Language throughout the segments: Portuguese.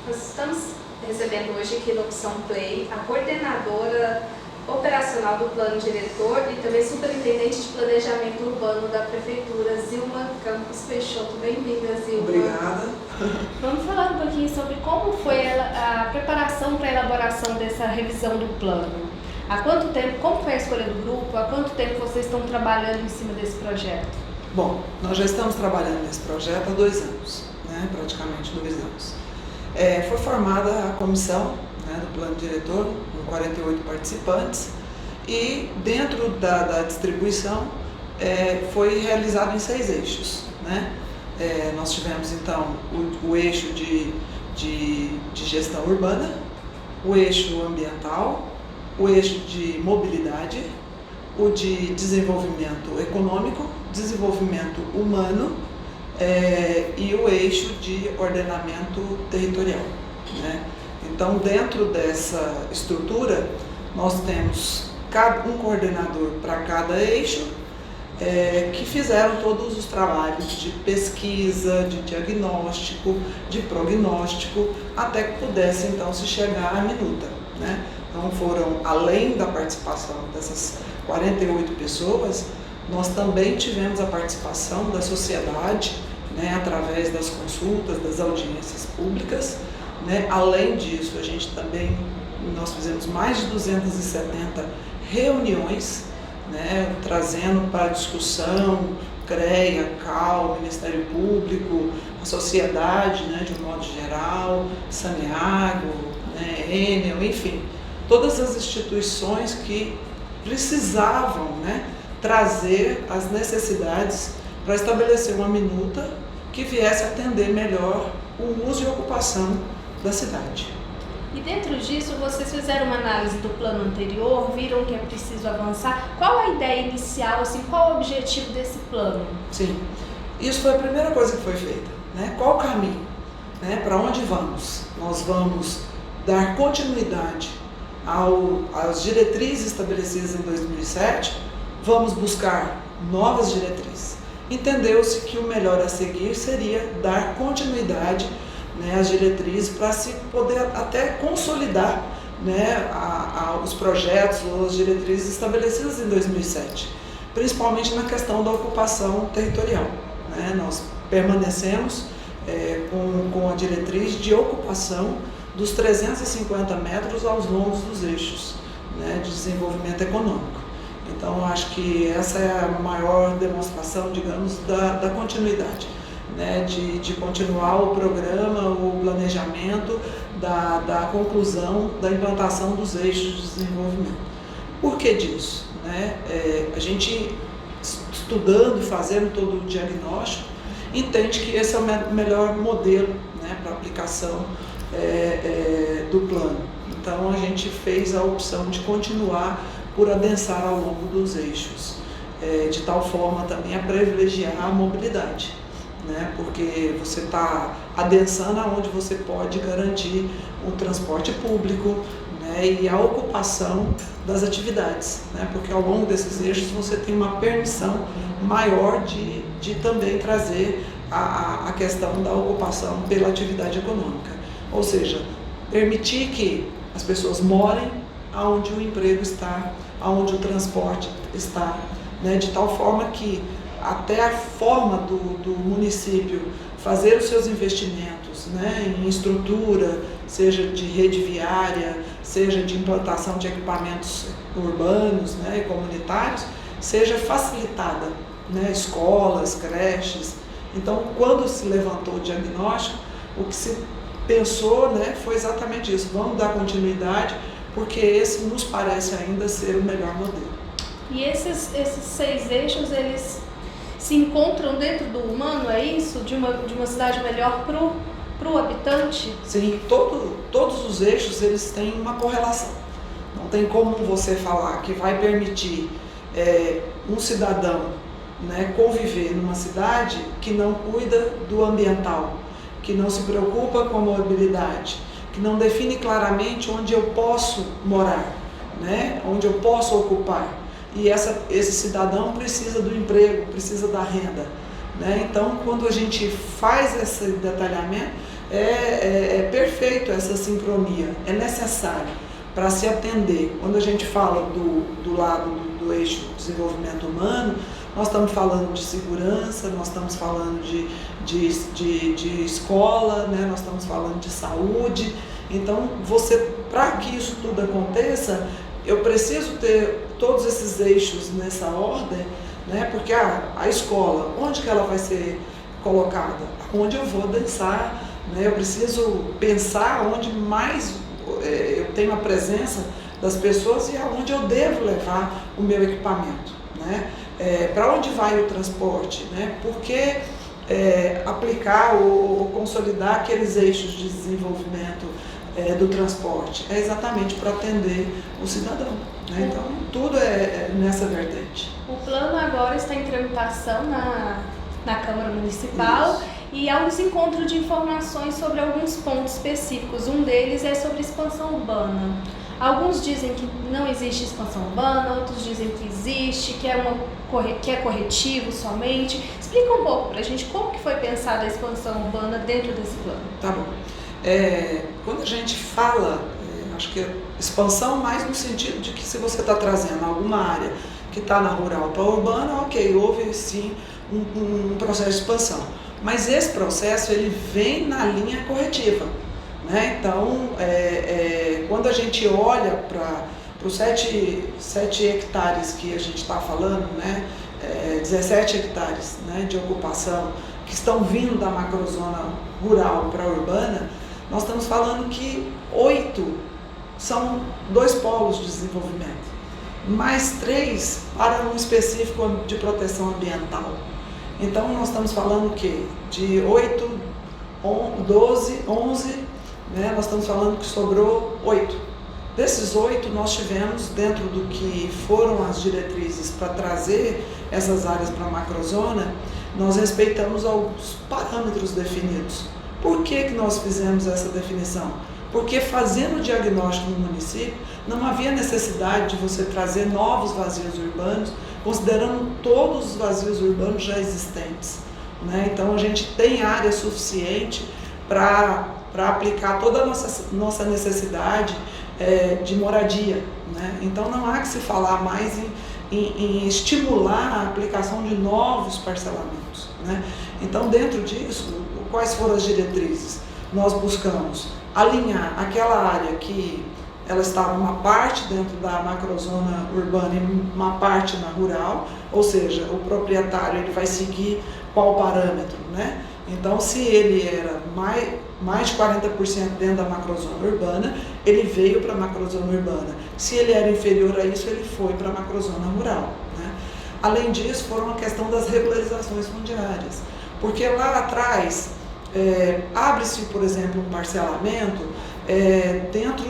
Nós estamos recebendo hoje aqui no Opção Play a coordenadora operacional do Plano Diretor e também superintendente de planejamento urbano da Prefeitura, Zilma Campos Peixoto. Bem-vinda, Zilma. Obrigada. Vamos falar um pouquinho sobre como foi a preparação para a elaboração dessa revisão do plano. Há quanto tempo, como foi a escolha do grupo, há quanto tempo vocês estão trabalhando em cima desse projeto? Bom, nós já estamos trabalhando nesse projeto há 2 anos, praticamente 2 anos. Foi formada a comissão do plano diretor, com 48 participantes, e dentro da distribuição foi realizado em 6 eixos. Nós tivemos então o eixo de gestão urbana, o eixo ambiental, o eixo de mobilidade, o de desenvolvimento econômico, desenvolvimento humano e o eixo de ordenamento territorial. Então, dentro dessa estrutura, nós temos um coordenador para cada eixo, que fizeram todos os trabalhos de pesquisa, de diagnóstico, de prognóstico, até que pudesse então se chegar à minuta. Então foram, além da participação dessas 48 pessoas, nós também tivemos a participação da sociedade, através das consultas, das audiências públicas. Além disso, nós fizemos mais de 270 reuniões, trazendo para discussão CREA, CAL, Ministério Público, a sociedade, de um modo geral, Saneago, Enel, enfim, todas as instituições que precisavam trazer as necessidades para estabelecer uma minuta que viesse atender melhor o uso e ocupação da cidade. E dentro disso, vocês fizeram uma análise do plano anterior, viram que é preciso avançar. Qual a ideia inicial, qual o objetivo desse plano? Sim, isso foi a primeira coisa que foi feita. Qual o caminho? Para onde vamos? Nós vamos dar continuidade às diretrizes estabelecidas em 2007, vamos buscar novas diretrizes. Entendeu-se que o melhor a seguir seria dar continuidade às diretrizes para se poder até consolidar os projetos ou as diretrizes estabelecidas em 2007, principalmente na questão da ocupação territorial. Nós permanecemos com a diretriz de ocupação dos 350 metros aos longos dos eixos de desenvolvimento econômico. Então, acho que essa é a maior demonstração, digamos, da continuidade, de continuar o programa, o planejamento da conclusão da implantação dos eixos de desenvolvimento. Por que disso? A gente, estudando e fazendo todo o diagnóstico, entende que esse é o melhor modelo para aplicação do plano. Então, a gente fez a opção de continuar por adensar ao longo dos eixos, de tal forma também a privilegiar a mobilidade, porque você está adensando aonde você pode garantir o transporte público, e a ocupação das atividades, porque ao longo desses eixos você tem uma permissão maior de também trazer a questão da ocupação pela atividade econômica, ou seja, permitir que as pessoas morem aonde o emprego está, aonde o transporte está, de tal forma que até a forma do município fazer os seus investimentos em estrutura, seja de rede viária, seja de implantação de equipamentos urbanos e comunitários, seja facilitada, escolas, creches. Então, quando se levantou o diagnóstico, o que se pensou foi exatamente isso: vamos dar continuidade, porque esse nos parece ainda ser o melhor modelo. E esses 6 eixos, eles se encontram dentro do humano, é isso? De uma cidade melhor para o habitante? Sim, todos os eixos eles têm uma correlação. Não tem como você falar que vai permitir um cidadão conviver numa cidade que não cuida do ambiental, que não se preocupa com a mobilidade, que não define claramente onde eu posso morar, onde eu posso ocupar. E esse cidadão precisa do emprego, precisa da renda. né? Então, quando a gente faz esse detalhamento, é perfeito essa sincronia, é necessário para se atender. Quando a gente fala do lado do eixo desenvolvimento humano, nós estamos falando de segurança, nós estamos falando de escola, né? Nós estamos falando de saúde. Então, para que isso tudo aconteça, eu preciso ter todos esses eixos nessa ordem, né? Porque a escola, onde que ela vai ser colocada? Onde eu vou dançar, né? Eu preciso pensar onde mais eu tenho a presença das pessoas e aonde eu devo levar o meu equipamento, né? Para onde vai o transporte, né? Por que aplicar ou consolidar aqueles eixos de desenvolvimento do transporte? É exatamente para atender o cidadão, né? Então, tudo é nessa vertente. O plano agora está em tramitação na Câmara Municipal. Isso. E há um desencontro de informações sobre alguns pontos específicos. Um deles é sobre expansão urbana. Alguns dizem que não existe expansão urbana, outros dizem que existe, que é corretivo somente. Explica um pouco para a gente como que foi pensada a expansão urbana dentro desse plano. Tá bom. Quando a gente fala, acho que expansão mais no sentido de que se você está trazendo alguma área que está na rural para a urbana, ok, houve sim um processo de expansão. Mas esse processo ele vem na linha corretiva, né? Então, quando a gente olha para os 7 hectares que a gente está falando, né? 17 hectares, né, de ocupação que estão vindo da macrozona rural para a urbana, nós estamos falando que 8 são 2 polos de desenvolvimento, mais 3 para um específico de proteção ambiental. Então, nós estamos falando o quê? De 8, 12, 11, né? Nós estamos falando que sobrou 8. Desses 8, nós tivemos, dentro do que foram as diretrizes para trazer essas áreas para a macrozona, nós respeitamos alguns parâmetros definidos. Por que nós fizemos essa definição? Porque fazendo o diagnóstico no município, não havia necessidade de você trazer novos vazios urbanos, considerando todos os vazios urbanos já existentes, né? Então, a gente tem área suficiente para aplicar toda a nossa necessidade de moradia, né? Então, não há que se falar mais em estimular a aplicação de novos parcelamentos, né? Então, dentro disso, quais foram as diretrizes? Nós buscamos alinhar aquela área que ela estava uma parte dentro da macrozona urbana e uma parte na rural, ou seja, o proprietário ele vai seguir qual parâmetro, né? Então, se ele era mais de 40% dentro da macrozona urbana, ele veio para a macrozona urbana. Se ele era inferior a isso, ele foi para a macrozona rural, né? Além disso, foram a questão das regularizações fundiárias, porque lá atrás abre-se, por exemplo, um parcelamento dentro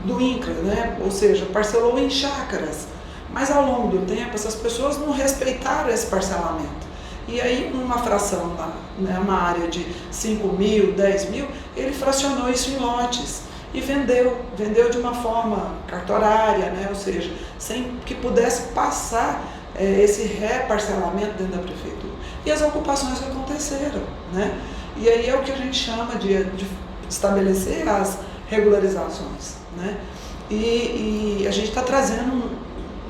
do INCRA, né? Ou seja, parcelou em chácaras, mas ao longo do tempo essas pessoas não respeitaram esse parcelamento. E aí, numa fração, né, uma área de 5 mil, 10 mil, ele fracionou isso em lotes e vendeu de uma forma cartorária, né? Ou seja, sem que pudesse passar esse reparcelamento dentro da prefeitura. E as ocupações aconteceram, né? E aí é o que a gente chama de estabelecer as regularizações, né? E a gente está trazendo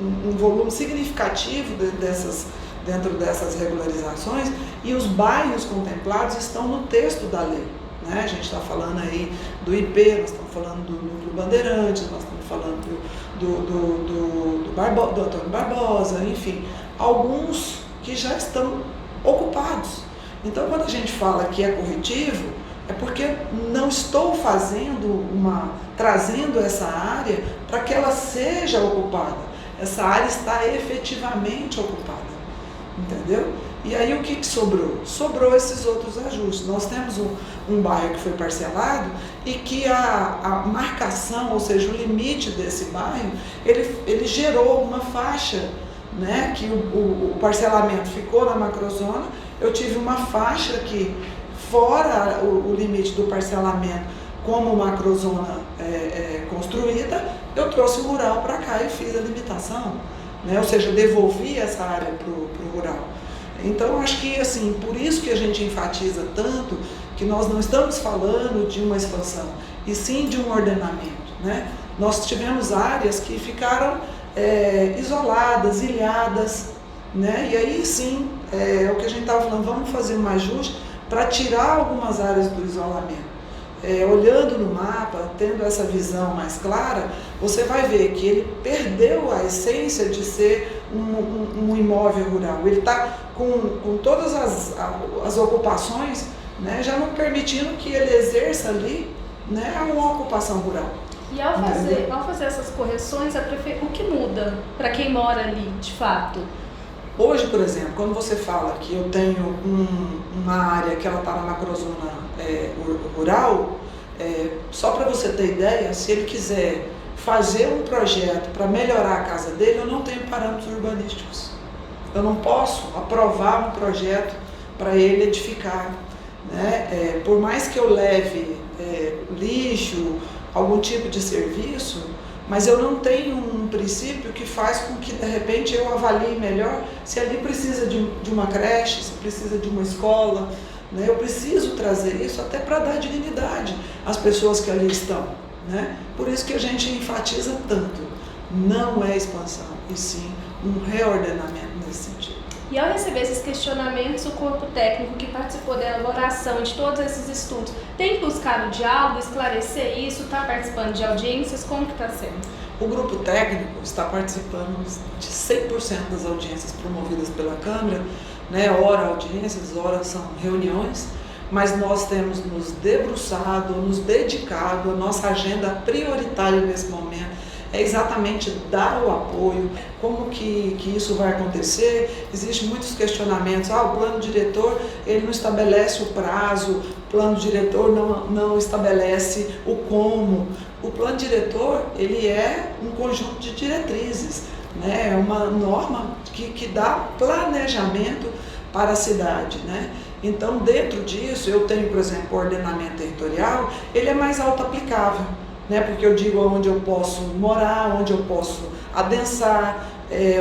um volume significativo dentro dessas regularizações, e os bairros contemplados estão no texto da lei, né? A gente está falando aí do IP, nós estamos falando do Núcleo Bandeirantes, nós estamos falando do Antônio Barbosa, enfim, alguns que já estão ocupados. Então, quando a gente fala que é corretivo, é porque não estou trazendo essa área para que ela seja ocupada. Essa área está efetivamente ocupada, entendeu? E aí o que sobrou? Sobrou esses outros ajustes. Nós temos um bairro que foi parcelado e que a marcação, ou seja, o limite desse bairro, ele gerou uma faixa, né? Que o parcelamento ficou na macrozona. Eu tive uma faixa que, fora o limite do parcelamento, como macrozona construída, eu trouxe o rural para cá e fiz a limitação, né? Ou seja, devolvi essa área para o rural. Então, acho que, assim, por isso que a gente enfatiza tanto que nós não estamos falando de uma expansão, e sim de um ordenamento, né? Nós tivemos áreas que ficaram isoladas, ilhadas, né? E aí sim, é o que a gente estava falando, vamos fazer um ajuste para tirar algumas áreas do isolamento. Olhando no mapa, tendo essa visão mais clara, você vai ver que ele perdeu a essência de ser um imóvel rural. Ele está com todas as ocupações, né, já não permitindo que ele exerça ali, né, uma ocupação rural. E ao fazer essas correções, o que muda para quem mora ali, de fato? Hoje, por exemplo, quando você fala que eu tenho uma área que ela está na macrozona rural, só para você ter ideia, se ele quiser fazer um projeto para melhorar a casa dele, eu não tenho parâmetros urbanísticos. Eu não posso aprovar um projeto para ele edificar, né? Por mais que eu leve lixo, algum tipo de serviço, mas eu não tenho um princípio que faz com que, de repente, eu avalie melhor se ali precisa de uma creche, se precisa de uma escola, né? Eu preciso trazer isso até para dar dignidade às pessoas que ali estão, né? Por isso que a gente enfatiza tanto, não é expansão, e sim um reordenamento nesse sentido. E ao receber esses questionamentos, o corpo técnico que participou da elaboração de todos esses estudos tem buscado diálogo, esclarecer isso, está participando de audiências? Como que está sendo? O grupo técnico está participando de 100% das audiências promovidas pela Câmara, né? Ora audiências, ora são reuniões, mas nós temos nos debruçado, nos dedicado, a nossa agenda prioritária nesse momento é exatamente dar o apoio. Como que isso vai acontecer? Existem muitos questionamentos. O plano diretor ele não estabelece o prazo, o plano diretor não estabelece o como. O plano diretor ele é um conjunto de diretrizes, né? É uma norma que dá planejamento para a cidade, né? Então, dentro disso, eu tenho, por exemplo, o ordenamento territorial, ele é mais auto-aplicável, né? Porque eu digo onde eu posso morar, onde eu posso adensar,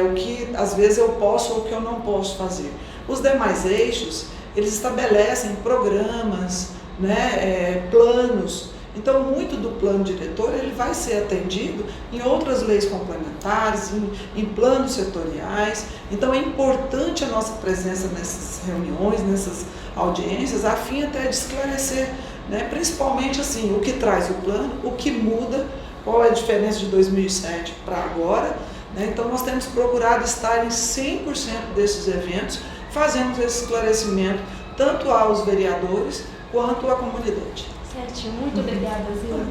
o que às vezes eu posso ou o que eu não posso fazer. Os demais eixos, eles estabelecem programas, né? Planos. Então, muito do plano diretor ele vai ser atendido em outras leis complementares, em planos setoriais. Então, é importante a nossa presença nessas reuniões, nessas audiências, a fim até de esclarecer, né? Principalmente assim, o que traz o plano, o que muda, qual é a diferença de 2007 para agora, né? Então, nós temos procurado estar em 100% desses eventos, fazendo esse esclarecimento tanto aos vereadores quanto à comunidade. Certinho, muito obrigada, Zila.